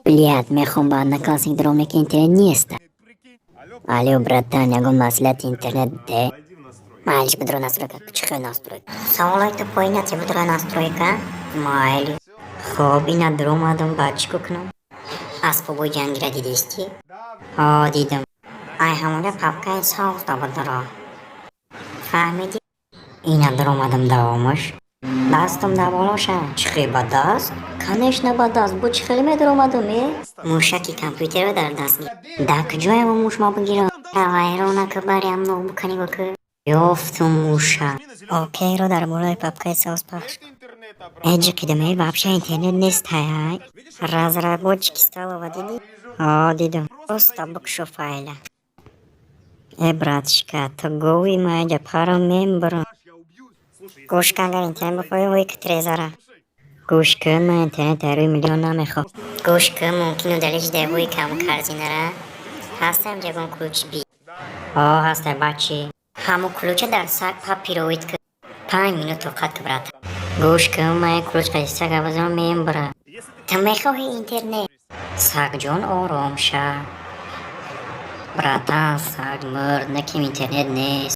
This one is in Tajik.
Блядь, мехом ба накал синдромик интернет неста. Алло, братан, я говорю, маслят интернет, да? Мальчик, буду настройка, чихай настройка. Саулайты поинят, я буду настройка. Майли. Хоб, ина дромадам бачку кну. Аз побой джангира дидисти. О, дидам. Ай, хамуля папкай сауз да будара. Фахмиди? Ина дромадам давомаш. Дастам даволоша. Чихай ба даст? Конечно, ба даст. Бу чихай медромадам, мушаки компьютер дар даст ми. Да куҷоя бо муш ма бигирам? Вайронака барям ног букани баку. Ёфтум муша. Окейро дар болои папкаи сауз пахш кун. Эҷи қидамаи вообще интернет нест ҳай. Разработчики сталова диди? О, дидам. Просто букшу файла. Братишка, то гови майҷа паро мембро. Гӯш кун, агар интернет бихоҳӣ ҳои трезара. Гӯш кун, ман интернет дар рӯи миллион намехоҳам. Гӯш кун, мумкин удалиш дар рӯи каму корзинара. Ҳастам ҷабон ключ би. О, ҳастай бачи. Ҳаму ключа дар сак па пироид кун. 5 минут тоқат ку, брат. Гӯш кун, ман ключ қади сак авазон мембра. Ту мехоҳӣ интернет? Сагҷон ором шав. Братан, саг мурд, наким интернет нест.